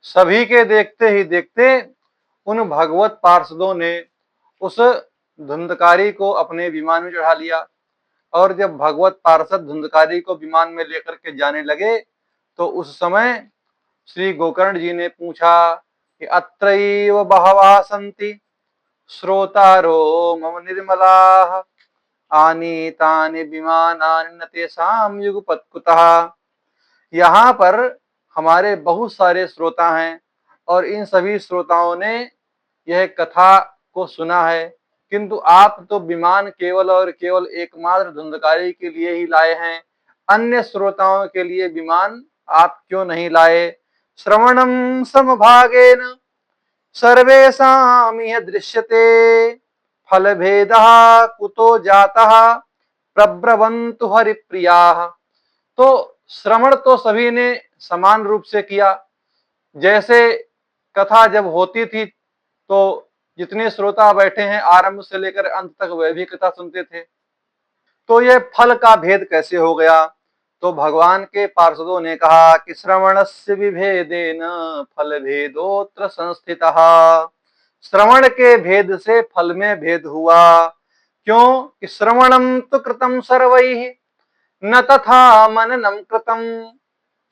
सभी के देखते ही देखते उन भगवत पार्षदों ने उस धुंधकारी को अपने विमान में चढ़ा लिया। और जब भगवत पार्षद धुंधकारी को विमान में लेकर के जाने लगे तो उस समय श्री गोकर्ण जी ने पूछा कि अत्रैव बहवः सन्ति श्रोतारो मम निर्मलाः आनीतानि विमानानि न तेषां युगपत् कुतः। यहाँ पर हमारे बहुत सारे श्रोता हैं और इन सभी श्रोताओं ने यह कथा को सुना है, किंतु आप तो विमान केवल और केवल एकमात्र धुंधकारी के लिए ही लाए हैं, अन्य श्रोताओं के लिए विमान आप क्यों नहीं लाए। श्रवणम समभागेन सर्वेषां इह दृश्यते फलभेदः कुतो जातः प्रब्रवन्तु हरिप्रियाः। तो श्रवण तो सभी ने समान रूप से किया। जैसे कथा जब होती थी तो जितने श्रोता बैठे हैं आरंभ से लेकर अंत तक वह भी कथा सुनते थे, तो यह फल का भेद कैसे हो गया। तो भगवान के पार्षदों ने कहा कि श्रवणस्य विभेदेन फल भेदोत्र संस्थितः। श्रवण के भेद से फल में भेद हुआ। क्यों कि श्रवणम तो कृतम सर्वैः न तथा मननम कृतम।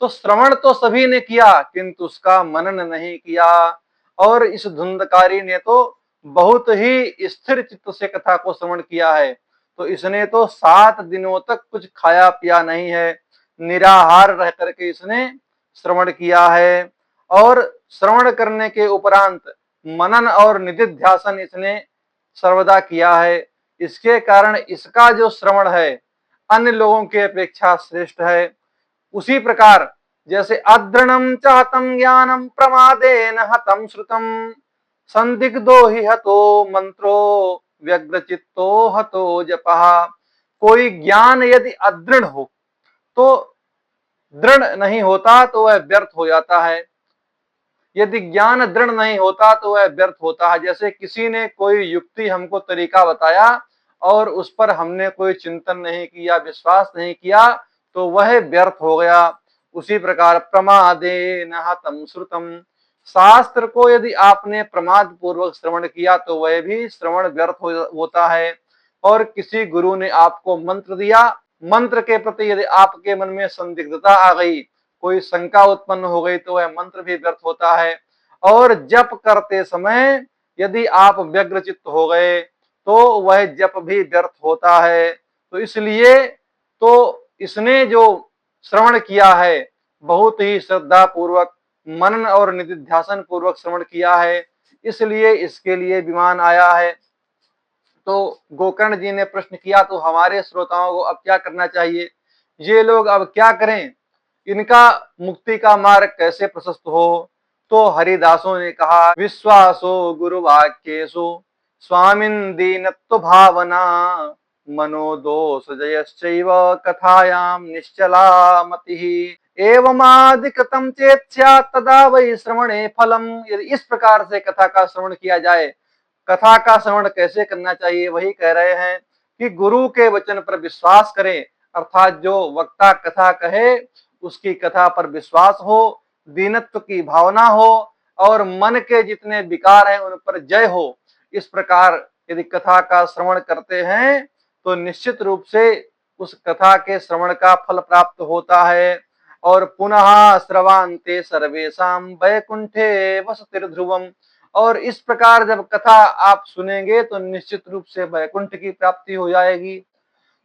तो श्रवण तो सभी ने किया किंतु उसका मनन नहीं किया। और इस धुंधकारी ने तो बहुत ही स्थिर चित्त से कथा को श्रवण किया है। तो इसने तो 7 दिनों तक कुछ खाया पिया नहीं है, निराहार रह करके इसने श्रवण किया है। और श्रवण करने के उपरांत मनन और निधिध्यासन इसने सर्वदा किया है। इसके कारण इसका जो श्रवण है अन्य लोगों के अपेक्षा श्रेष्ठ है। उसी प्रकार जैसे अदृणम चाहतम ज्ञानम प्रमादेन हतम श्रुतम संदिग्धो हि हतो मंत्रो व्यग्रचित्तो हतो जपः। कोई ज्ञान यदि अदृढ़ हो तो दृढ़ नहीं होता तो वह व्यर्थ हो जाता है। यदि ज्ञान दृढ़ नहीं होता तो वह व्यर्थ होता है। जैसे किसी ने कोई युक्ति हमको तरीका बताया और उस पर हमने कोई चिंतन नहीं किया, विश्वास नहीं किया, तो वह व्यर्थ हो गया। उसी प्रकार प्रमादेन हतम श्रुतम, शास्त्र को यदि आपने प्रमाद पूर्वक श्रवण किया तो वह भी श्रवण व्यर्थ होता है। और किसी गुरु ने आपको मंत्र दिया, मंत्र के प्रति यदि आपके मन में संदिग्धता आ गई, कोई शंका उत्पन्न हो गई, तो वह मंत्र भी व्यर्थ होता है। और जप करते समय यदि आप व्यग्रचित्त हो गए तो वह जप भी व्यर्थ होता है। तो इसलिए तो इसने जो श्रवण किया है बहुत ही श्रद्धा पूर्वक मनन और निधिध्यासन पूर्वक श्रवण किया है, इसलिए इसके लिए विमान आया है। तो गोकर्ण जी ने प्रश्न किया तो हमारे श्रोताओं को अब क्या करना चाहिए, ये लोग अब क्या करें, इनका मुक्ति का मार्ग कैसे प्रशस्त हो। तो हरिदासों ने कहा विश्वासो गुरु वाक्येषु स्वामिन दीनत्व भावना मनोदोष जयश्चैव कथायाम निश्चला मतिः एवमादिकृतं चेत् स्यात् तदा वै श्रवणे फलम। यदि इस प्रकार से कथा का श्रवण किया जाए, कथा का श्रवण कैसे करना चाहिए, वही कह रहे हैं कि गुरु के वचन पर विश्वास करें, अर्थात जो वक्ता कथा कहे उसकी कथा पर विश्वास हो, दीनत्व की भावना हो और मन के जितने विकार हैं उन पर जय हो। इस प्रकार यदि कथा का श्रवण करते हैं तो निश्चित रूप से उस कथा के श्रवण का फल प्राप्त होता है। और पुनः श्रवान्ते सर्वेषां वैकुंठे वसतिर्ध्रुवम्। और इस प्रकार जब कथा आप सुनेंगे तो निश्चित रूप से वैकुंठ की प्राप्ति हो जाएगी।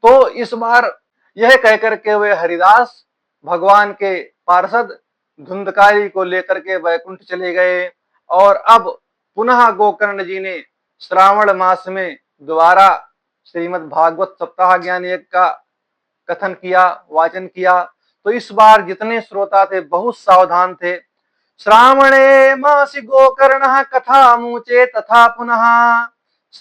तो इस बार यह कहकर के वे हरिदास भगवान के पार्षद धुंधकारी को लेकर के वैकुंठ चले गए। और अब पुनः गोकर्ण जी ने श्रावण मास में दोबारा श्रीमद् भागवत सप्ताह ज्ञान यज्ञ का कथन किया, वाचन किया। तो इस बार जितने श्रोता थे बहुत सावधान थे। श्रावणे मासि गोकर्णः कथा मुचे तथा पुनः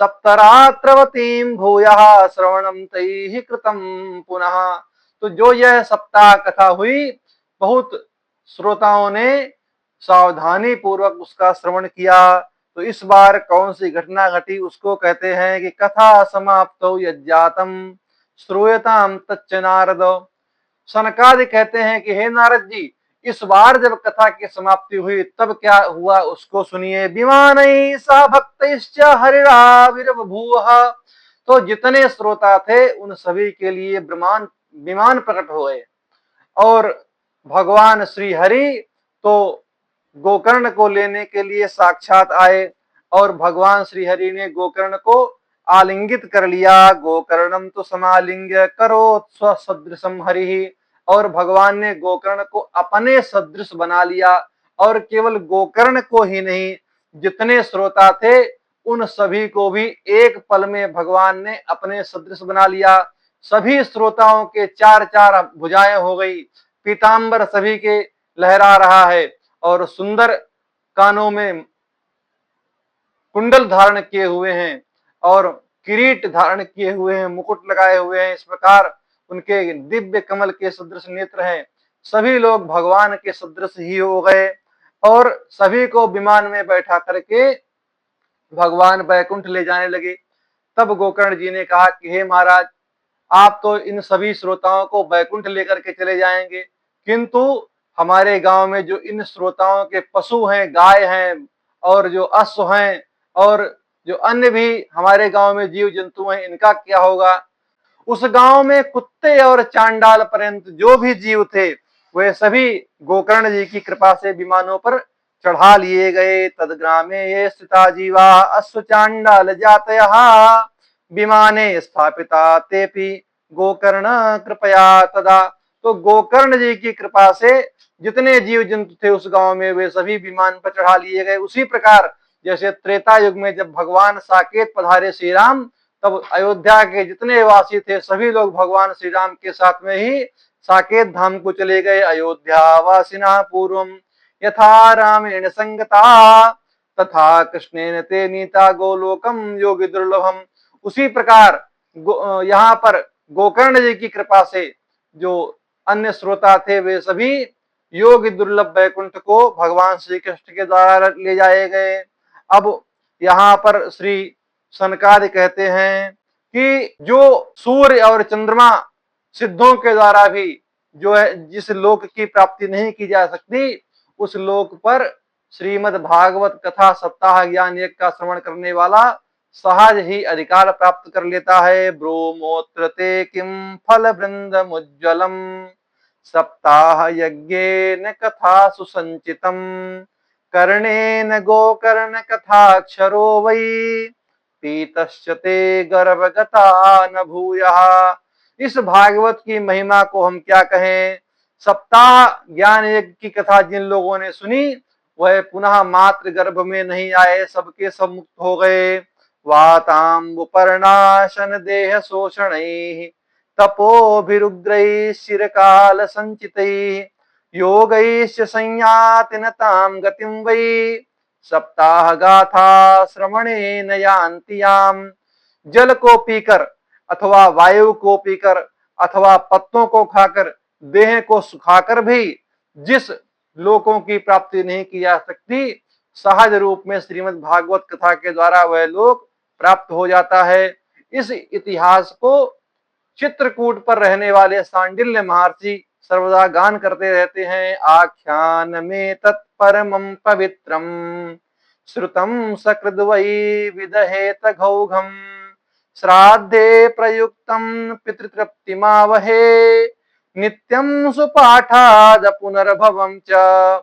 सप्तरात्रवतीं भूयः श्रवणं तैः कृतं पुनः। तो जो यह सप्ताह कथा हुई बहुत श्रोताओं ने सावधानी पूर्वक उसका श्रवण किया। तो इस बार कौन सी घटना घटी उसको कहते हैं कि कथा समाप्तौ यज्जातम श्रूयताम तच्च नारद। सनकादि कहते हैं कि हे नारद जी, इस बार जब कथा की समाप्ति हुई तब क्या हुआ उसको सुनिए। विमानै सा भक्तैश्च हरिराविर्बभूव। तो जितने श्रोता थे उन सभी के लिए विमान प्रकट हो गए और भगवान श्री हरि तो गोकर्ण को लेने के लिए साक्षात आए और भगवान श्री हरि ने गोकर्ण को आलिंगित कर लिया। गोकर्णम तो समालिंग्य करो स्वसदृशम हरि। और भगवान ने गोकर्ण को अपने सदृश बना लिया और केवल गोकर्ण को ही नहीं, जितने श्रोता थे उन सभी को भी एक पल में भगवान ने अपने सदृश बना लिया। सभी श्रोताओं के चार चार भुजाएं हो गई, पीतांबर सभी के लहरा रहा है और सुंदर कानों में कुंडल धारण किए हुए हैं और किरीट धारण किए हुए हैं, मुकुट लगाए हुए हैं। इस प्रकार उनके दिव्य कमल के सदृश नेत्र हैं। सभी लोग भगवान के सदृश ही हो गए और सभी को विमान में बैठा करके भगवान बैकुंठ ले जाने लगे। तब गोकर्ण जी ने कहा कि हे महाराज, आप तो इन सभी श्रोताओं को बैकुंठ लेकर के चले जाएंगे, किंतु हमारे गांव में जो इन श्रोताओं के पशु हैं, गाय हैं और जो अश्व हैं और जो अन्य भी हमारे गांव में जीव जंतु हैं, इनका क्या होगा। उस गांव में कुत्ते और चांडाल पर्यंत जो भी जीव थे वे सभी गोकर्ण जी की कृपा से विमानों पर चढ़ा लिए गए। तदग्रामे ये स्थिता जीवा अश्व चांडाल जातयः विमाने स्थापिता तेपि गोकर्ण कृपया तदा। तो गोकर्ण जी की कृपा से जितने जीव जंतु थे उस गांव में वे सभी विमान पर चढ़ा लिए गए। उसी प्रकार जैसे त्रेता युग में जब भगवान साकेत पधारे श्री राम, तब अयोध्या के जितने वासी थे सभी लोग भगवान श्री राम के साथ में ही साकेत धाम को चले गए। अयोध्या वासिना पूर्वम यथा रामेण संगता तथा कृष्णेन ते नीता गोलोकम योगी दुर्लभम। उसी प्रकार यहाँ पर गोकर्ण जी की कृपा से जो अन्य श्रोता थे वे सभी योगी दुर्लभ बैकुंठ को भगवान श्री कृष्ण के द्वारा ले जाए गए। अब यहाँ पर श्री सनकादि कहते हैं कि जो सूर्य और चंद्रमा सिद्धों के द्वारा भी जो है जिस लोक की प्राप्ति नहीं की जा सकती, उस लोक पर श्रीमद् भागवत कथा सप्ताह ज्ञान यज्ञ का श्रवण करने वाला सहज ही अधिकार प्राप्त कर लेता है। ब्रूमोत्र ते किम फल वृंद मुज्ज्वलम सप्ताह यज्ञेन कथा सुसंचितम कर्णेन गोकर्ण कथाक्षरो वै पीतश्च ते गर्भगता न भूयः। इस भागवत की महिमा को हम क्या कहें। सप्ताह ज्ञान यज्ञ की कथा जिन लोगों ने सुनी वह पुनः मातृ गर्भ में नहीं आए, सबके सब मुक्त हो गए। वाताम्बुपर्णाशन देह शोषणैः तपोभिरुग्रैः शिरकाल संचितैः योगैश्च संयाति न तां गतिं वै सप्ताह गाथा श्रवणेन यान्ति याम। जल को पीकर अथवा वायु को पीकर अथवा पत्तों को खाकर देह को सुखाकर भी जिस लोकों की प्राप्ति नहीं की जा सकती, सहज रूप में श्रीमद् भागवत कथा के द्वारा वह लोक प्राप्त हो जाता है। इस इतिहास को चित्रकूट पर रहने वाले सांडिल्य महर्षि सर्वदा गान करते रहते हैं। आख्यान में तत्परमं पवित्रम श्रुतम सकृद वै विदहेत घौघम श्राद्धे प्रयुक्तम पितृतृप्तिमावहे नित्यम सुपाठाद पुनर्भवम च।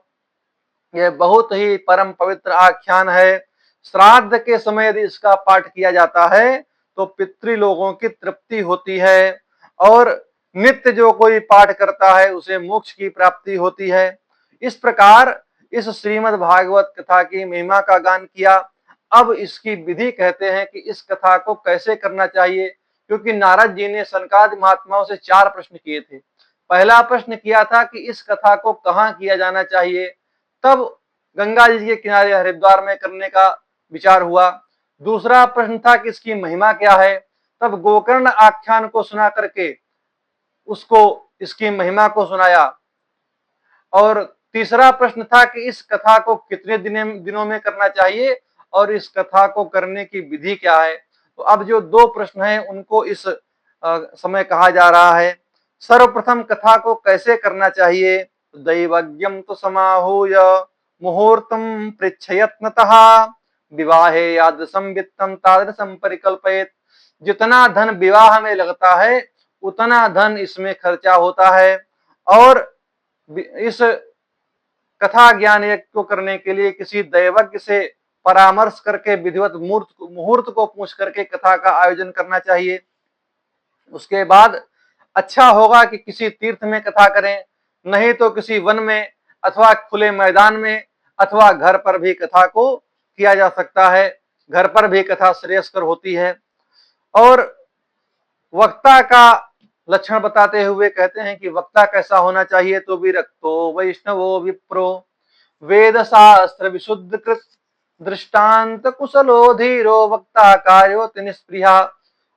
यह बहुत ही परम पवित्र आख्यान है। श्राद्ध के समय यदि इसका पाठ किया जाता है तो पितृ लोगों की तृप्ति होती है और नित्य जो कोई पाठ करता है उसे मोक्ष की प्राप्ति होती है। इस प्रकार इस श्रीमद् भागवत कथा की महिमा का गान किया। अब इसकी विधि कहते हैं कि इस कथा को कैसे करना चाहिए, क्योंकि नारद जी ने सनकादि महात्माओं से 4 प्रश्न किए थे। पहला प्रश्न किया था कि इस कथा को कहाँ किया जाना चाहिए, तब गंगा जी के किनारे हरिद्वार में करने का विचार हुआ। दूसरा प्रश्न था कि इसकी महिमा क्या है, तब गोकर्ण आख्यान को सुना करके उसको इसकी महिमा को सुनाया। और तीसरा प्रश्न था कि इस कथा को कितने दिनों में करना चाहिए और इस कथा को करने की विधि क्या है। तो अब जो 2 प्रश्न हैं उनको इस समय कहा जा रहा है। सर्वप्रथम कथा को कैसे करना चाहिए, दैवज्ञम तो समाहूय मुहूर्तम पृच्छयत्नतः विवाहे यादृशं वित्तम तादृशं परिकल्पयेत्। जितना धन विवाह में लगता है उतना धन इसमें खर्चा होता है, और इस कथा ज्ञान यज्ञ को करने के लिए किसी दैवज्ञ से परामर्श करके विधिवत मुहूर्त को पूछ करके कथा का आयोजन करना चाहिए। उसके बाद अच्छा होगा कि किसी तीर्थ में कथा करें, नहीं तो किसी वन में अथवा खुले मैदान में अथवा घर पर भी कथा को किया जा सकता है। घर पर भी कथा श्रेयस्कर होती है। और वक्ता का लक्षण बताते हुए कहते हैं कि वक्ता कैसा होना चाहिए, तो विरक्तो वैष्णवो विप्रो वेद शास्त्र विशुद्ध कृत दृष्टांत कुशलो धीरो वक्ता कार्योति निष्प्रिया।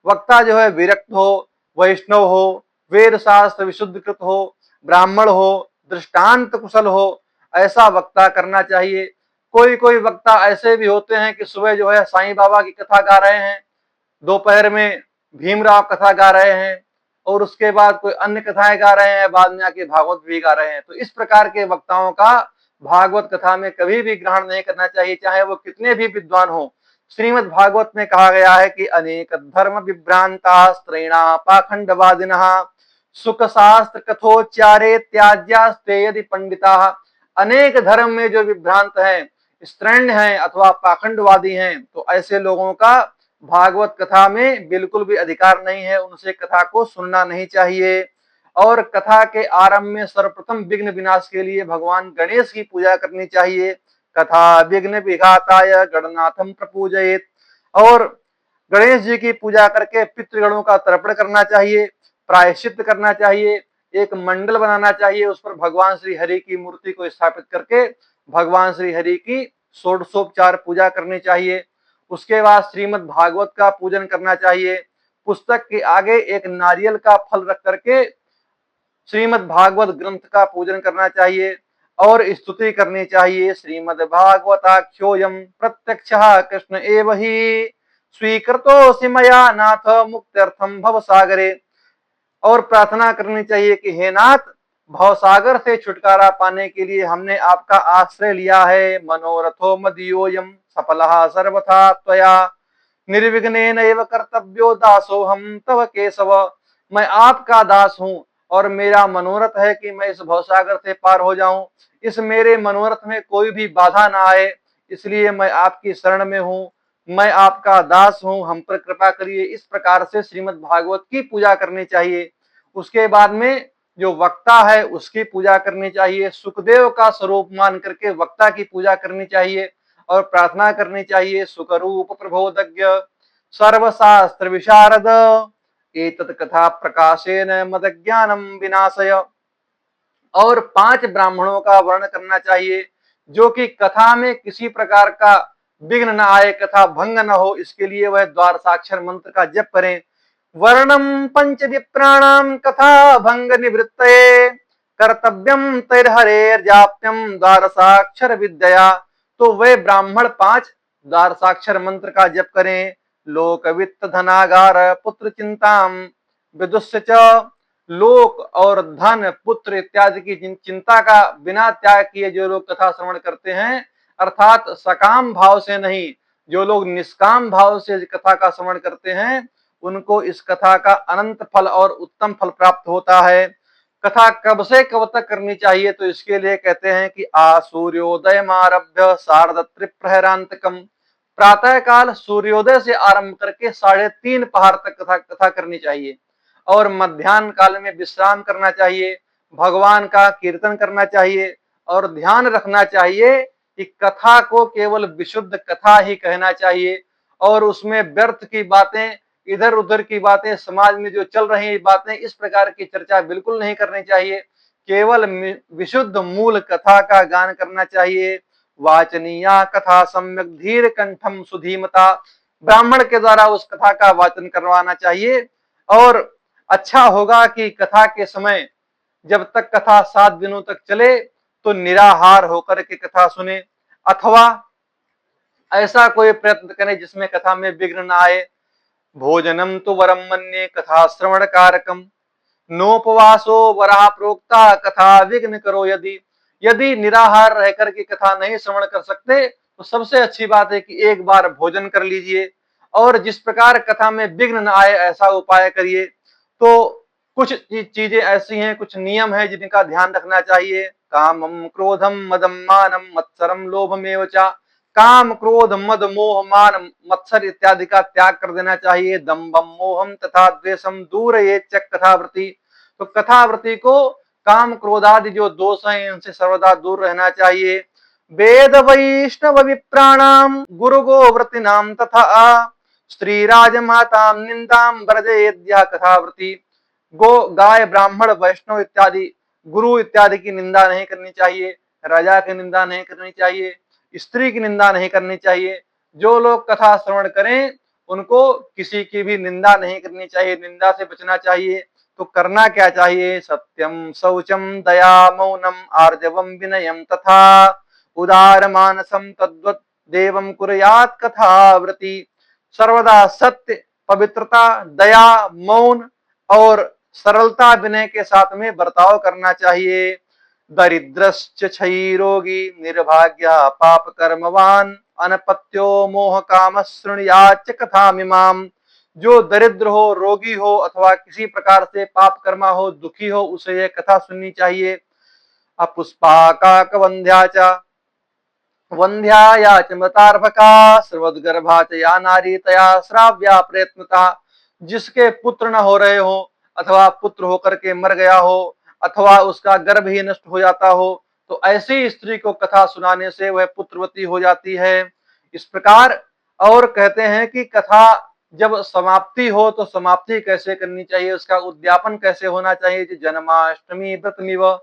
वक्ता जो है विरक्त हो, वैष्णव हो, वेद शास्त्र विशुद्ध कृत हो, ब्राह्मण हो, दृष्टांत कुशल हो, ऐसा वक्ता करना चाहिए। कोई कोई वक्ता ऐसे भी होते हैं कि सुबह जो है साईं बाबा की कथा गा रहे हैं, दोपहर में भीमराव कथा गा रहे हैं, और उसके बाद कोई अन्य कथाएं गा रहे हैं, बाद में आके भागवत भी गा रहे हैं। तो इस प्रकार के वक्ताओं का भागवत कथा में कभी भी ग्रहण नहीं करना चाहिए, चाहे वो कितने भी विद्वान हो। श्रीमद् भागवत में कहा गया है कि अनेक धर्म विभ्रांता स्त्रीणा पाखंडवादिनः सुख शास्त्र कथोच्चारे त्याज्यास्ते यदि पंडिता। अनेक धर्म में जो विभ्रांत हैं, स्त्रैण हैं अथवा पाखंडवादी हैं, तो ऐसे लोगों का भागवत कथा में बिल्कुल भी अधिकार नहीं है, उनसे कथा को सुनना नहीं चाहिए। और कथा के आरंभ में सर्वप्रथम विघ्न विनाश के लिए भगवान गणेश की पूजा करनी चाहिए। कथा विघ्न विघाताय गणनाथम प्रपूजयेत। और गणेश जी की पूजा करके पितृगणों का तर्पण करना चाहिए, प्रायश्चित करना चाहिए, एक मंडल बनाना चाहिए, उस पर भगवान श्री हरि की मूर्ति को स्थापित करके भगवान श्री हरि की षोडशोपचार पूजा करनी चाहिए। उसके बाद श्रीमद् भागवत का पूजन करना चाहिए। पुस्तक के आगे एक नारियल का फल रख करके श्रीमद् भागवत ग्रंथ का पूजन करना चाहिए और स्तुति करनी चाहिए। श्रीमद् भागवताख्योयम प्रत्यक्षः कृष्ण एव ही स्वीकृतोऽसि मया नाथ मुक्त्यर्थम भवसागरे। और प्रार्थना करनी चाहिए कि हे नाथ, भवसागर से छुटकारा पाने के लिए हमने आपका आश्रय लिया है। मनोरथो मदीयोयम सफलः सर्वथा त्वया निर्विघ्नेन एव कर्तव्यो दासो हम तव केशव। मैं आपका दास हूं और मेरा मनोरथ है कि मैं इस भवसागर से पार हो जाऊं। इस मेरे मनोरथ में कोई भी बाधा ना आए, इसलिए मैं आपकी शरण में हूं। मैं आपका दास हूं, हम पर कृपा करिए। इस प्रकार से श्रीमद् भागवत की पूजा करनी चाहिए। उसके बाद में जो वक्ता है उसकी पूजा करनी चाहिए। सुखदेव का स्वरूप मान करके वक्ता की पूजा करनी चाहिए और प्रार्थना करनी चाहिए। सुखरूप प्रबोधज्ञ सर्वशास्त्र विशारद एतत् कथा प्रकाशेन मदज्ञानम विनाशय। और 5 ब्राह्मणों का वर्ण करना चाहिए जो कि कथा में किसी प्रकार का विघ्न न आए, कथा भंग न हो, इसके लिए वह द्वार साक्षर मंत्र का जप करें। वर्णम पंच विप्राणाम कथा भंग निवृत्तये कर्तव्यम तैर्हरेर्जाप्यम द्वार साक्षर विद्या। तो वे ब्राह्मण 5 द्वार साक्षर मंत्र का जप करें। लोक वित्त धनागार पुत्र चिंताम विदुष्य च। लोक और धन पुत्र इत्यादि की चिंता का बिना त्याग किए जो लोग कथा श्रवण करते हैं, अर्थात सकाम भाव से नहीं, जो लोग निष्काम भाव से कथा का श्रवण करते हैं, उनको इस कथा का अनंत फल और उत्तम फल प्राप्त होता है। कथा कब से कब तक करनी चाहिए, तो इसके लिए कहते हैं कि आ सूर्योदय आरभ्य सार्ध प्रहरांतकम। प्रातः काल सूर्योदय से आरंभ करके 3:30 पहर तक कथा करनी चाहिए। और मध्याह्न काल में विश्राम करना चाहिए, भगवान का कीर्तन करना चाहिए और ध्यान रखना चाहिए कि कथा को केवल विशुद्ध कथा ही कहना चाहिए और उसमें व्यर्थ की बातें, इधर उधर की बातें, समाज में जो चल रही बातें, इस प्रकार की चर्चा बिल्कुल नहीं करनी चाहिए। केवल विशुद्ध मूल कथा का गान करना चाहिए। वाचनीया कथा सम्यक धीर कंठम सुधीमता। ब्राह्मण के द्वारा उस कथा का वाचन करवाना चाहिए। और अच्छा होगा कि कथा के समय जब तक कथा 7 दिनों तक चले तो निराहार होकर के कथा सुने, अथवा ऐसा कोई प्रयत्न करें जिसमें कथा में विघ्न न आए। भोजनम तो वरम मन्ये कथा श्रवण कारकम। नोपवासो वराह प्रोक्ता कथा विघ्न करो यदि। यदि निराहार रह करके कथा नहीं श्रवण कर सकते तो सबसे अच्छी बात है कि एक बार भोजन कर लीजिए और जिस प्रकार कथा में विघ्न न आए ऐसा उपाय करिए। तो कुछ चीजें ऐसी हैं, कुछ नियम है जिनका ध्यान रखना चाहिए। कामम क्रोधम मदम मानम मत्सरम लोभमेव च। काम क्रोध मद मोह मान मत्सर इत्यादि का त्याग कर देना चाहिए। दम्भम मोहम तथा द्वेषम दूर ये कथावृत्ति। तो कथावृत्ति को काम क्रोधादि जो दोष हैं इनसे सर्वदा दूर रहना चाहिए। वेद वैष्णव विप्राणाम गुरु गोवृत्ति नाम तथा स्त्री राजमाताम निंदाम वर्जयेद्या कथावृत्ति। गो गाय ब्राह्मण वैष्णव इत्यादि गुरु इत्यादि की निंदा नहीं करनी चाहिए, राजा की निंदा नहीं करनी चाहिए, स्त्री की निंदा नहीं करनी चाहिए। जो लोग कथा श्रवण करें उनको किसी की भी निंदा नहीं करनी चाहिए, निंदा से बचना चाहिए। तो करना क्या चाहिए? सत्यम शौचम दया मौनम आर्जवम विनयम तथा उदार मानसम तद्वत देवम कुर्यात कथावृति। सर्वदा सत्य, पवित्रता, दया, मौन और सरलता विनय के साथ में बर्ताव करना चाहिए। दरिद्रश्च क्षयी रोगी निर्भाग्य पाप कर्मवान अनपत्यो मोह काम शृणुयाच कथामिमाम। जो दरिद्र हो, रोगी हो अथवा किसी प्रकार से पाप कर्मा हो, दुखी हो, उसे यह कथा सुननी चाहिए। अपुष्पाका वंध्या च वंध्या या च मृतार्भका सर्वोद्गर्भा च या नारी तया श्राव्या प्रयत्नता। जिसके पुत्र न हो रहे हो अथवा पुत्र होकर के मर गया हो अथवा उसका गर्भ ही नष्ट हो जाता हो तो ऐसी स्त्री को कथा सुनाने से वह पुत्रवती हो जाती है। इस प्रकार और कहते हैं कि कथा जब समाप्ति हो तो समाप्ति कैसे करनी चाहिए, उसका उद्यापन कैसे होना चाहिए। जन्माष्टमी व्रतमिव।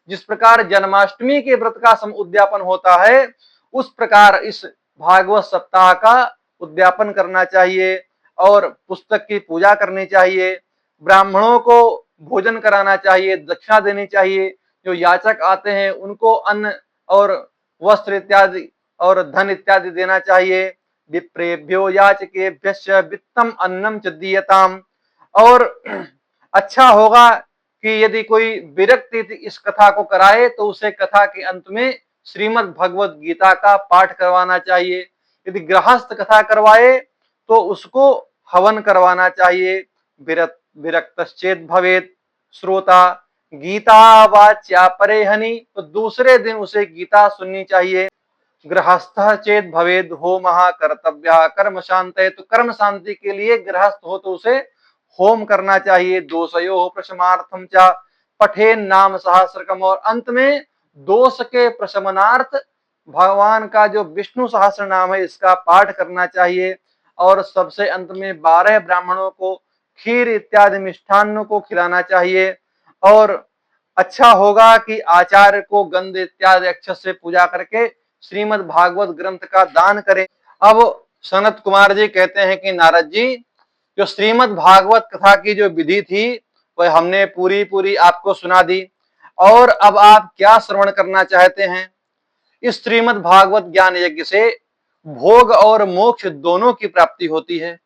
जिस प्रकार जन्माष्टमी के व्रत का उद्यापन होता है उस प्रकार इस भागवत सप्ताह का उद्यापन करना चाहिए और पुस्तक की पूजा करनी चाहिए। ब्राह्मणों को भोजन कराना चाहिए, दक्षिणा देनी चाहिए। जो याचक आते हैं उनको अन्न और वस्त्र इत्यादि और धन इत्यादि देना चाहिए। विप्रेभ्यो याचकेभ्यश्च वित्तम अन्नम च दीयताम। और अच्छा होगा कि यदि कोई विरक्त इस कथा को कराए तो उसे कथा के अंत में श्रीमद् भगवद गीता का पाठ करवाना चाहिए। यदि गृहस्थ कथा करवाए तो उसको हवन करवाना चाहिए। विरक्तश्चेत भवेत श्रोता गीता वाच्या परेहनि। तो दूसरे दिन उसे गीता सुननी चाहिए। गृहस्थ चेत भवेद होमः कर्तव्यः कर्म शांतये। तो कर्म शांति के लिए गृहस्थ हो तो उसे होम करना चाहिए। दोषयो प्रशमार्थम च पठेन नाम सहस्रकम। और अंत में दोष के प्रशमनार्थ भगवान का जो विष्णु सहस्र नाम है इसका पाठ करना चाहिए। और सबसे अंत में 12 ब्राह्मणों को खीर इत्यादि मिष्ठान्नों को खिलाना चाहिए। और अच्छा होगा कि आचार्य को गंध इत्यादि अक्षत से पूजा करके श्रीमद् भागवत ग्रंथ का दान करें। अब सनत कुमार जी कहते हैं कि नारद जी, जो श्रीमद् भागवत कथा की जो विधि थी वह हमने पूरी पूरी आपको सुना दी। और अब आप क्या श्रवण करना चाहते हैं? इस श्रीमद् भागवत ज्ञान यज्ञ से भोग और मोक्ष दोनों की प्राप्ति होती है।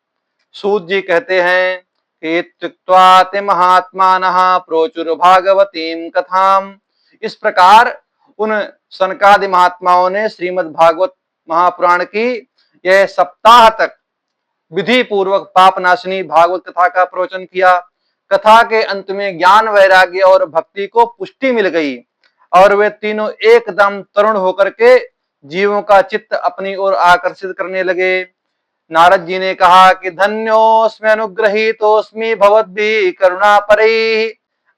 सूत जी कहते हैं कि महात्मानः प्रोचुर भागवतीम कथाम। इस प्रकार उन सनकादि महात्माओं ने श्रीमद् भागवत महापुराण की यह सप्ताह तक विधि पूर्वक पाप नाशिनी भागवत कथा का प्रवचन किया। कथा के अंत में ज्ञान, वैराग्य और भक्ति को पुष्टि मिल गई और वे तीनों एकदम तरुण होकर के जीवों का चित्त अपनी ओर आकर्षित करने लगे। नारद जी ने कहा कि धन्योस्मि अनुग्रहीतोस्मि भवद्भिः करुणा परैः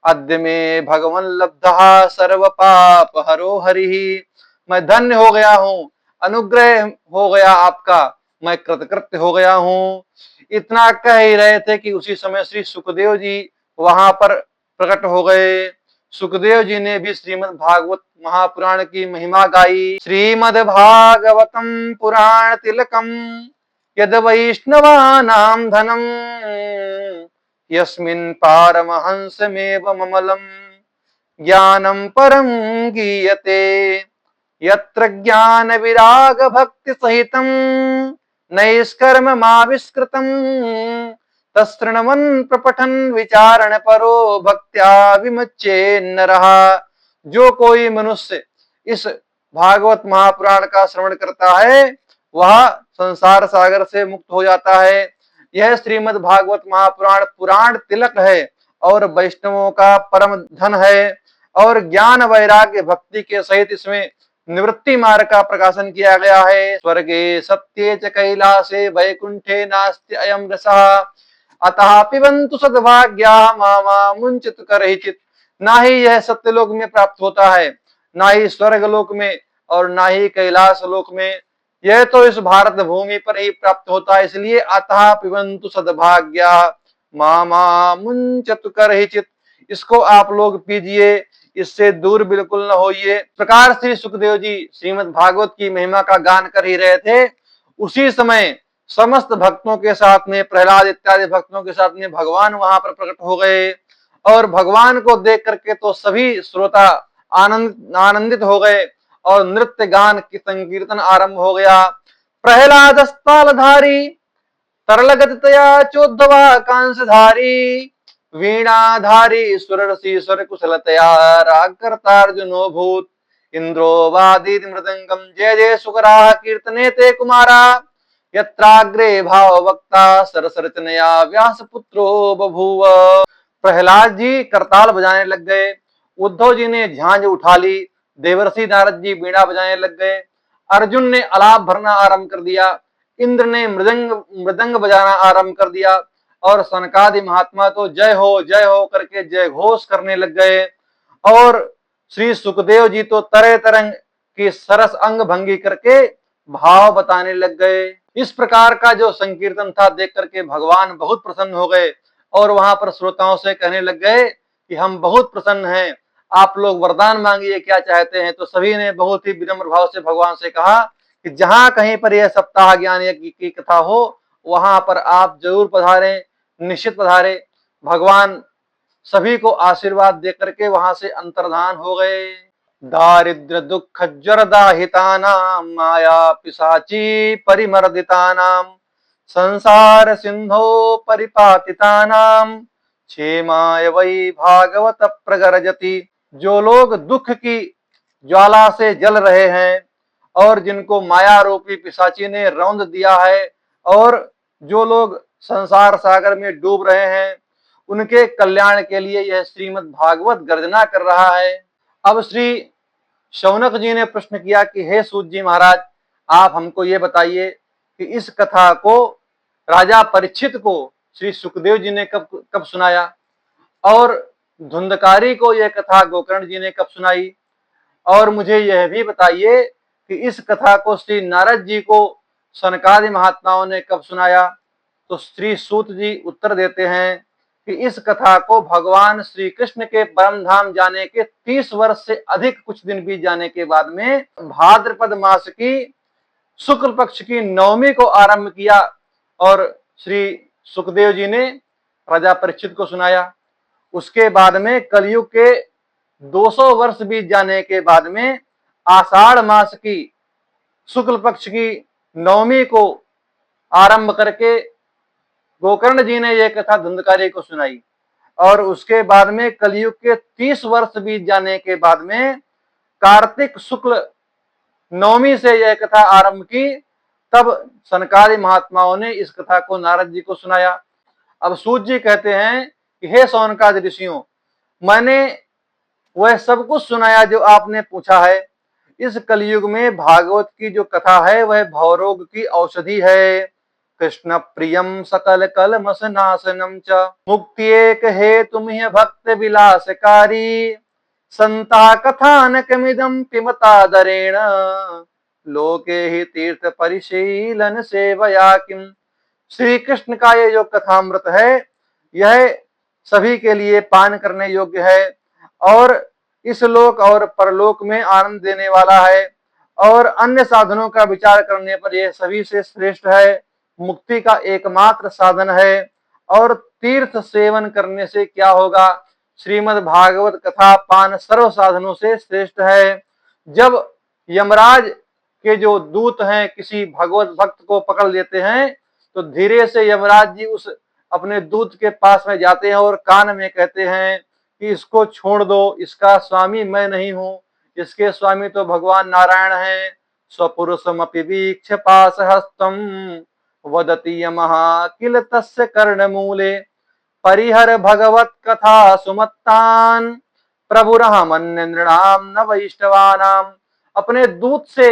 अद्य में भगवन लब्धः सर्व पाप हरो हरिः। मैं धन्य हो गया हूँ, अनुग्रह हो गया आपका, मैं कृतकृत्य हो गया हूँ। इतना कह ही रहे थे कि उसी समय श्री सुखदेव जी वहां पर प्रकट हो गए। सुखदेव जी ने भी श्रीमद् भागवत महापुराण की महिमा गाई। श्रीमद् भागवतम पुराण तिलकम यद वैष्णवानां धनम यस्मिन् पारमहंसमेव ममलम ज्ञानम परम गीयते यत्र ज्ञान विराग भक्ति सहितम नैष्कर्म माविष्कृतम तस्तृणवन प्रपठन विचारण परो भक्त्या विमुच्ये न रहा। जो कोई मनुष्य इस भागवत महापुराण का श्रवण करता है वह संसार सागर से मुक्त हो जाता है। यह श्रीमद् भागवत महापुराण पुराण तिलक है और वैष्णवों का परम धन है और ज्ञान वैराग्य भक्ति के सहित इसमें निवृत्ति मार्ग का प्रकाशन किया गया है। स्वर्गे सत्ये च कैलासे वैकुंठे नास्ति अयम रसः अतः पिबन्तु सद्भाग्या मामा मुंचित करहिचित। ना ही यह सत्यलोक में प्राप्त होता है, ना ही स्वर्ग लोक में और ना ही कैलाश लोक में, यह तो इस भारत भूमि पर ही प्राप्त होता है। इसलिए अतः पिबन्तु सद्भाग्या मामा मुंचतु करहिचित, इसको आप लोग पीजिए, इससे दूर बिल्कुल न होइए। प्रकार से सुखदेव जी श्रीमद् भागवत की महिमा का गान कर ही रहे थे। उसी समय समस्त भक्तों के साथ में, प्रहलाद इत्यादि भक्तों के साथ में भगवान वहां पर प्रकट हो गए और भगवान को देख करके तो सभी श्रोता आनंदित हो गए और नृत्य गान की संकीर्तन आरंभ हो गया। प्रहलाद स्थालधारी तरलगतया चोद्धवा कांसधारी वीणाधारी सुररसी स्वर कुशलतया राग कर्तार्जुनो भूत इंद्रो वादीत मृदंगम जय जय सुकराः कीर्तने ते कुमारा यत्राग्रे भाव वक्ता सरसरचनया व्यास पुत्रो बभूव। प्रहलाद जी करताल बजाने लग गए, उद्धव जी ने झांझ उठा ली, देवर्षि नारद जी बीड़ा बजाने लग गए, अर्जुन ने अलाप भरना आरंभ कर दिया, इंद्र ने मृदंग बजाना आरंभ कर दिया और सनकादि महात्मा तो जय हो करके जय घोष करने लग गए और श्री सुखदेव जी तो तरह तरह की सरस अंग भंगी करके भाव बताने लग गए। इस प्रकार का जो संकीर्तन था देख करके भगवान बहुत प्रसन्न हो गए और वहां पर श्रोताओं से कहने लग गए कि हम बहुत प्रसन्न हैं, आप लोग वरदान मांगिए, क्या चाहते हैं। तो सभी ने बहुत ही विनम्र भाव से भगवान से कहा कि जहां कहीं पर यह सप्ताह ज्ञान यज्ञ की कथा हो वहां पर आप जरूर पधारें, निश्चित पधारे। भगवान सभी को आशीर्वाद दे करके वहां से अंतर्धान हो गए। दारिद्र दुख जरदाहितानां माया पिशाची परिमर्दितानां संसार सिंधो परिपातितानां क्षेमाय वै भागवत प्रगरजति। जो लोग दुख की ज्वाला से जल रहे हैं और जिनको माया रूपी पिशाची ने रौंद दिया है और जो लोग संसार सागर में डूब रहे हैं उनके कल्याण के लिए यह श्रीमद् भागवत गर्जना कर रहा है। अब श्री शौनक जी ने प्रश्न किया कि हे सूत जी महाराज, आप हमको ये बताइए कि इस कथा को राजा परीक्षित को श्री सुखदेव जी ने कब कब सुनाया और धुंधकारी को यह कथा गोकर्ण जी ने कब सुनाई, और मुझे यह भी बताइए कि इस कथा को श्री नारद जी को सनकादि महात्माओं ने कब सुनाया। तो श्री सूत जी उत्तर देते हैं कि इस कथा को भगवान श्री कृष्ण के परम धाम जाने के 30 वर्ष से अधिक कुछ दिन बीत जाने के बाद में भाद्रपद मास की शुक्ल पक्ष की नवमी को आरंभ किया और श्री सुखदेव जी ने राजा परीक्षित को सुनाया। उसके बाद में कलयुग के 200 वर्ष बीत जाने के बाद में आषाढ़ मास की शुक्ल पक्ष की नवमी को आरंभ करके गोकर्ण जी ने यह कथा धुंधकारी को सुनाई और उसके बाद में कलयुग के 30 वर्ष बीत जाने के बाद में कार्तिक शुक्ल नवमी से यह कथा आरंभ की। तब सनकादि महात्माओं ने इस कथा को नारद जी को सुनाया। अब सूत जी कहते हैं कि हे सौनकादि ऋषियों, मैंने वह सब कुछ सुनाया जो आपने पूछा है। इस कलयुग में भागवत की जो कथा है वह भवरोग की औषधि है। कृष्ण प्रियम सकल कलमश नाशनम च मुक्ति एक हेतु भक्त विलासकारी संता कथानकमिदं पिबतादरेण लोके ही तीर्थ परिशीलन सेवया किम। श्री कृष्ण का ये जो कथामृत है यह सभी के लिए पान करने योग्य है और इस लोक और परलोक में आनंद देने वाला है और अन्य साधनों का विचार करने पर यह सभी से श्रेष्ठ है, मुक्ति का एकमात्र साधन है। और तीर्थ सेवन करने से क्या होगा, श्रीमद् भागवत कथा पान सर्व साधनों से श्रेष्ठ है। जब यमराज के जो दूत हैं किसी भगवत भक्त को पकड़ लेते हैं तो धीरे से यमराज जी उस अपने दूत के पास में जाते हैं और कान में कहते हैं कि इसको छोड़ दो, इसका स्वामी मैं नहीं हूं, इसके स्वामी तो भगवान नारायण हैं। स्वपुरुषमपि वीक्ष्य पाशहस्तम वदति यमः किल तस्य कर्णमूले परिहर भगवत कथा सुमत्तान प्रभुरहमन्य नृणाम न वैष्णवानाम। अपने दूत से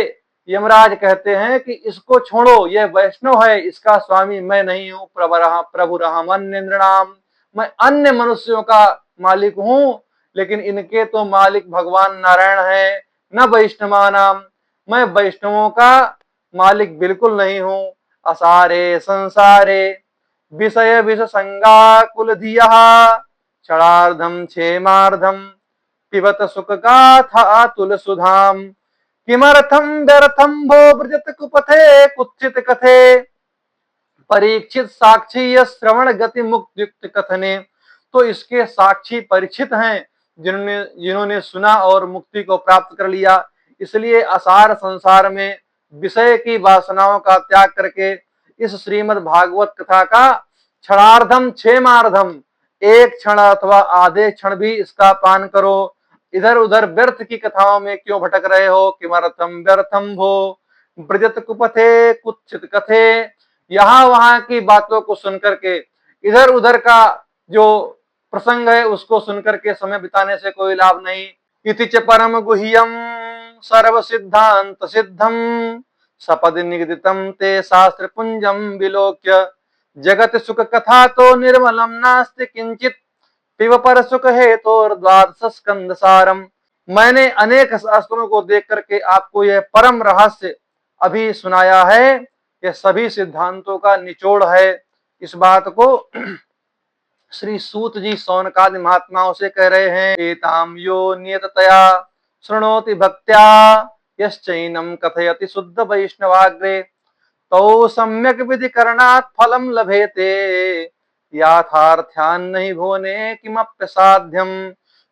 यमराज कहते हैं कि इसको छोड़ो, यह वैष्णव है, इसका स्वामी मैं नहीं हूं। प्रभुरहमन्य नृणाम, मैं अन्य मनुष्यों का मालिक हूं, लेकिन इनके तो मालिक भगवान नारायण है। न वैष्णवानाम, मैं वैष्णवों का मालिक बिल्कुल नहीं हूं। असारे संसारे विषय विष संगा कुल धिया क्षणार्धम क्षेमार्धम पिबत सुख गाथा तुल सुधाम किमर्थम व्यर्थम भो ब्रजत कुपथे कुत्सित कथे परीक्षित साक्षी यह श्रवण गति मुक्त युक्त कथने। तो इसके साक्षी परीक्षित हैं, जिन्होंने सुना और मुक्ति को प्राप्त कर लिया। इसलिए असार संसार में विषय की वासनाओं का त्याग करके इस श्रीमद् भागवत कथा का क्षणार्धम क्षेमार्धम, एक क्षण अथवा आधे क्षण भी इसका पान करो। इधर उधर व्यर्थ की कथाओं में क्यों भटक रहे हो? किमर्थम व्यर्थम भो ब्रजत कुपथे कुत्सित कथे, यहाँ वहां की बातों को सुनकर के, इधर उधर का जो प्रसंग है उसको सुनकर के समय बिताने से कोई लाभ नहीं। इति च परम गुह्यम सर्व सिद्धांत सिद्धम सपद निगदितम ते शास्त्र पुंजम विलोक्य जगत सुख कथा तो निर्मलम नास्ति किंचित पिब पर सुख हेतु द्वादश स्कंद सारम। मैंने अनेक शास्त्रों को देख करके आपको यह परम रहस्य अभी सुनाया है, यह सभी सिद्धांतों का निचोड़ है। इस बात को श्री सूत जी सौनकादि महात्माओं से कह रहे हैं। एताम यो नियततया शृणोति भक्त्या यश्चैनम कथयति शुद्ध वैष्णवाग्रे तो सम्यक विधि करणात् फलम लभेते याथार्थ्यान नहीं भोने किमप्य साध्यम।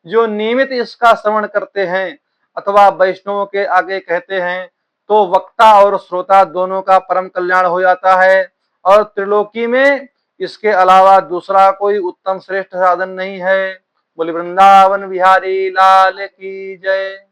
जो नियमित इसका श्रवण करते हैं अथवा वैष्णवों के आगे कहते हैं तो वक्ता और श्रोता दोनों का परम कल्याण हो जाता है, और त्रिलोकी में इसके अलावा दूसरा कोई उत्तम श्रेष्ठ साधन नहीं है। बोले वृंदावन बिहारी लाल की जय।